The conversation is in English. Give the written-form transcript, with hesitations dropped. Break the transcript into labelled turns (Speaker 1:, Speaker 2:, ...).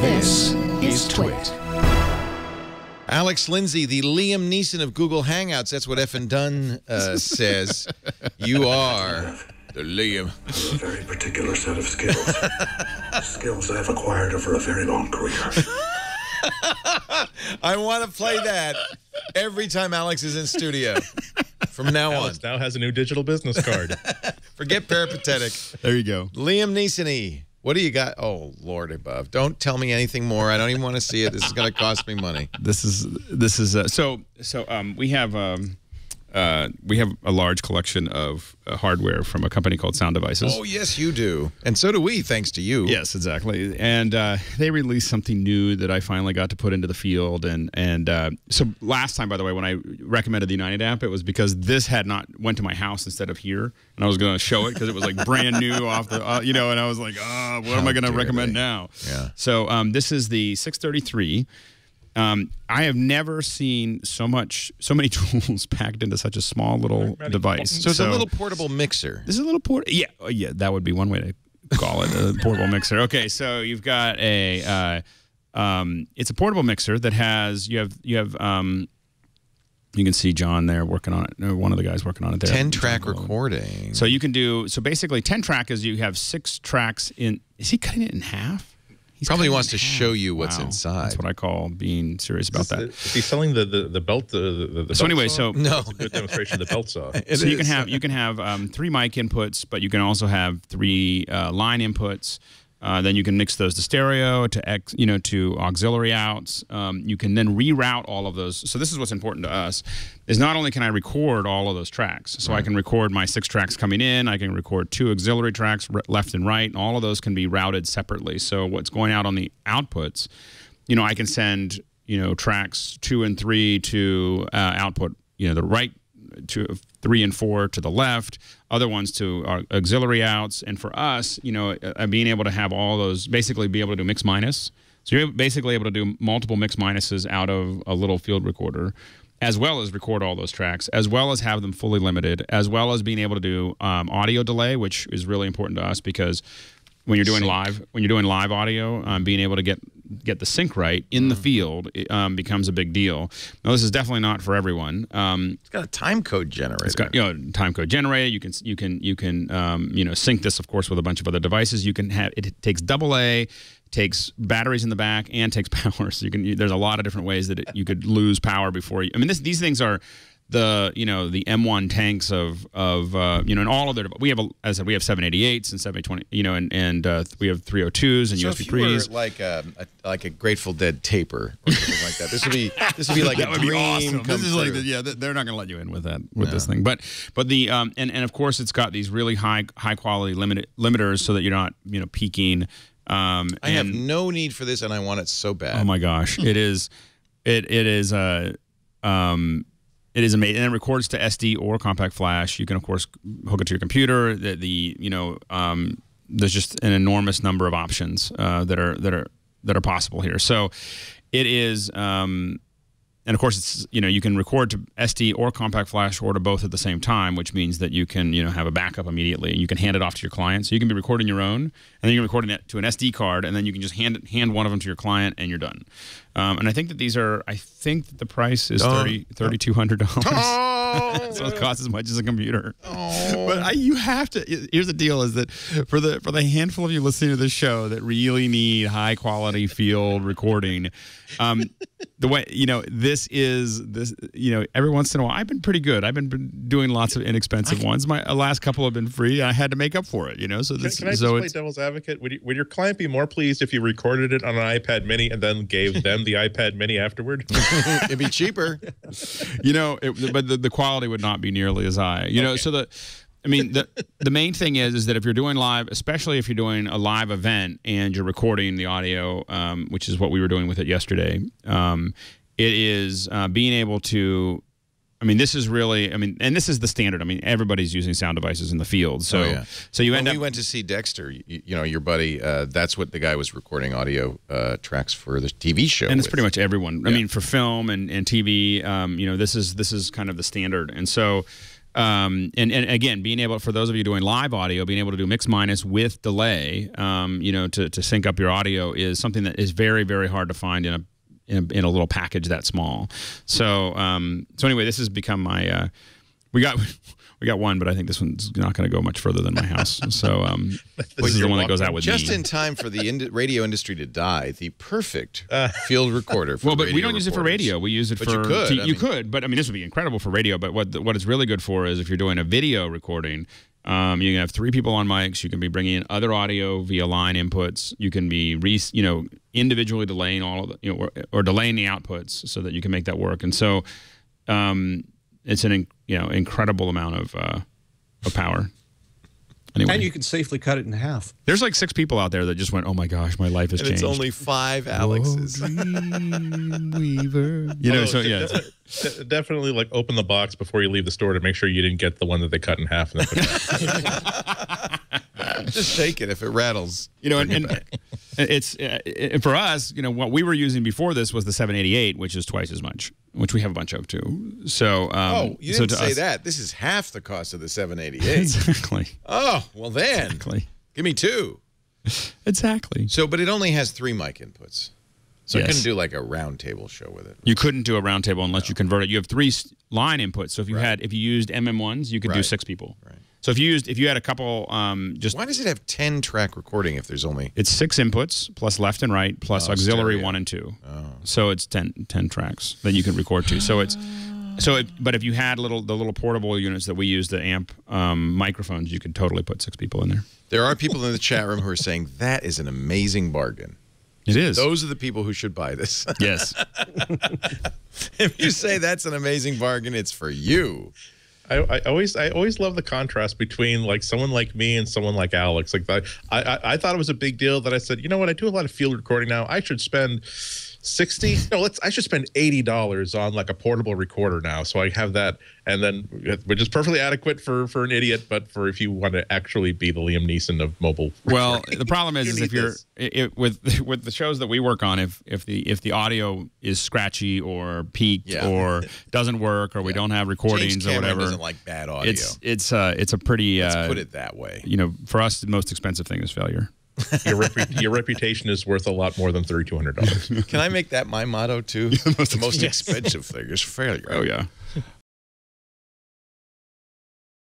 Speaker 1: This is Twit.
Speaker 2: Alex Lindsay, the Liam Neeson of Google Hangouts. That's what F and Dunn says. You are the Liam.
Speaker 3: A very particular set of skills. Skills I've acquired over a very long career.
Speaker 2: I want to play that every time Alex is in studio. From now
Speaker 4: Alex now has a new digital business card.
Speaker 2: Forget peripatetic.
Speaker 1: There you go.
Speaker 2: Liam Neeson-y. What do you got? Oh, Lord above. Don't tell me anything more. I don't even want to see it. This is going to cost me money.
Speaker 1: We have a large collection of hardware from a company called Sound Devices.
Speaker 2: Oh, yes, you do. And so do we, thanks to you.
Speaker 1: Yes, exactly. And they released something new that I finally got to put into the field. And so last time, by the way, when I recommended the United app, it was because this had not went to my house instead of here. And I was going to show it because it was like brand new off the, and I was like, what am I going to recommend now?
Speaker 2: Yeah.
Speaker 1: So this is the 633. I have never seen so many tools packed into such a small little device.
Speaker 2: So it's a little portable mixer.
Speaker 1: This is a little yeah, that would be one way to call it, a portable mixer. Okay, so you've got a it's a portable mixer that has you can see John there working on it. One of the guys working on it there.
Speaker 2: 10-track recording.
Speaker 1: So you can do basically 10 track is you have 6 tracks in. Is he cutting it in half?
Speaker 2: He probably wants to show you what's inside.
Speaker 1: That's what I call being serious about that.
Speaker 4: Is he selling the belt? The
Speaker 1: so anyway,
Speaker 4: saw?
Speaker 1: no,
Speaker 4: it's a good demonstration of the belt saw.
Speaker 1: So you can have 3 mic inputs, but you can also have 3 line inputs. Then you can mix those to stereo, to auxiliary outs. You can then reroute all of those. So this is what's important to us: is not only can I record all of those tracks, so I can record my 6 tracks coming in. I can record 2 auxiliary tracks left and right, and all of those can be routed separately. So what's going out on the outputs, I can send tracks 2 and 3 to output the right, to 3 and 4 to the left, other ones to auxiliary outs, and for us, being able to have all those, basically be able to do mix minus. So you're basically able to do multiple mix minuses out of a little field recorder, as well as record all those tracks, as well as have them fully limited, as well as being able to do audio delay, which is really important to us because when you're doing live audio, being able to get the sync right in the field becomes a big deal. Now, this is definitely not for everyone.
Speaker 2: It's got a time code generator.
Speaker 1: It's got time code generator. You can sync this, of course, with a bunch of other devices. You can have it takes AA, takes batteries in the back, and takes power. So there's a lot of different ways that you could lose power before you. I mean, these things are the M1 tanks of and all of their. We have, as I said, we have 788s and 720, and we have 302s and
Speaker 2: so
Speaker 1: USB
Speaker 2: if you
Speaker 1: pre's.
Speaker 2: Were like a Grateful Dead taper or something like that. This would be like
Speaker 1: that
Speaker 2: a
Speaker 1: would
Speaker 2: dream
Speaker 1: be awesome.
Speaker 2: come
Speaker 1: This is
Speaker 2: true.
Speaker 1: like they're not going to let you in with this thing. But the and of course it's got these really high quality limiters so that you're not peaking.
Speaker 2: I have no need for this, and I want it so bad.
Speaker 1: Oh my gosh, it is amazing, and it records to SD or compact flash. You can of course hook it to your computer. There's just an enormous number of options that are possible here. So it is, and of course it's you can record to SD or compact flash or to both at the same time, which means that you can have a backup immediately, and you can hand it off to your client. So you can be recording your own, and then you're recording it to an SD card, and then you can just hand one of them to your client, and you're done. And I think that the price is $3,200. So it costs as much as a computer.
Speaker 2: Oh.
Speaker 1: But you have to. Here's the deal: is that for the handful of you listening to this show that really need high quality field recording, the way every once in a while I've been pretty good. I've been doing lots of inexpensive ones. My last couple have been free. I had to make up for it. So this.
Speaker 4: Can I just play devil's advocate? Would your client be more pleased if you recorded it on an iPad Mini and then gave them the iPad Mini afterward?
Speaker 2: It'd be cheaper.
Speaker 1: But the quality would not be nearly as high.
Speaker 4: Okay.
Speaker 1: So the main thing is that if you're doing live, especially if you're doing a live event and you're recording the audio, which is what we were doing with it yesterday, it is being able to. This is really. And this is the standard. Everybody's using Sound Devices in the field. So, so you end up.
Speaker 2: We went to see Dexter. Your buddy. That's what the guy was recording audio tracks for the TV show.
Speaker 1: And it's pretty much everyone. For film and TV. This is kind of the standard. And so, and again, being able, for those of you doing live audio, being able to do mix minus with delay, you know, to sync up your audio is something that is very, very hard to find in a little package that small. So so anyway, this has become my we got one, but I think this one's not going to go much further than my house. So this is the one that goes out with
Speaker 2: just
Speaker 1: me.
Speaker 2: in time for the radio industry to die. The perfect field recorder for
Speaker 1: well, but we don't
Speaker 2: use
Speaker 1: it for radio. We use it
Speaker 2: but
Speaker 1: for
Speaker 2: you could.
Speaker 1: but I mean, this would be incredible for radio. But what it's really good for is if you're doing a video recording. You can have 3 people on mics. You can be bringing in other audio via line inputs. You can be, individually delaying all of the, or delaying the outputs so that you can make that work. And so, it's an incredible amount of power. Anyway.
Speaker 5: And you can safely cut it in half.
Speaker 1: There's like 6 people out there that just went, "Oh my gosh, my life has changed."
Speaker 2: It's only 5 Alexes.
Speaker 1: Dreamweaver. So yeah.
Speaker 4: Definitely like open the box before you leave the store to make sure you didn't get the one that they cut in half. And then
Speaker 2: just shake it if it rattles.
Speaker 1: And it's for us, what we were using before this was the 788, which is twice as much, which we have a bunch of too. So
Speaker 2: you didn't say that. This is half the cost of the 788.
Speaker 1: Exactly.
Speaker 2: Oh, well then.
Speaker 1: Exactly.
Speaker 2: Give me 2.
Speaker 1: Exactly.
Speaker 2: So, but it only has 3 mic inputs. So
Speaker 1: Yes.
Speaker 2: I couldn't do like a round table show with it.
Speaker 1: You couldn't do a round table unless you convert it. You have 3 line inputs. So if you if you used MM1s, you could do 6 people.
Speaker 2: Right.
Speaker 1: So if you had a couple, just
Speaker 2: why does it have 10 track recording if there's only?
Speaker 1: It's 6 inputs plus left and right plus auxiliary stereo. 1 and 2.
Speaker 2: Oh.
Speaker 1: So it's 10 tracks that you can record to. So it's but if you had the little portable units that we use, the amp microphones, you could totally put 6 people in there.
Speaker 2: There are people in the chat room who are saying that is an amazing bargain.
Speaker 1: It is.
Speaker 2: Those are the people who should buy this.
Speaker 1: Yes.
Speaker 2: If you say that's an amazing bargain, it's for you.
Speaker 4: I always love the contrast between like someone like me and someone like Alex. Like I thought it was a big deal that I said, you know what, I do a lot of field recording now. I should spend I should spend $80 on like a portable recorder now. So I have that, and then which is perfectly adequate for an idiot, but for if you want to actually be the Liam Neeson of mobile.
Speaker 1: Well, the problem is if you're with the shows that we work on, if the audio is scratchy or peaked or doesn't work or we don't have recordings or whatever,
Speaker 2: doesn't like bad audio.
Speaker 1: It's a pretty
Speaker 2: let's put it that way.
Speaker 1: For us, the most expensive thing is failure.
Speaker 4: Your reputation is worth a lot more than $3,200.
Speaker 2: Can I make that my motto too? The most expensive thing is failure.
Speaker 1: Oh yeah.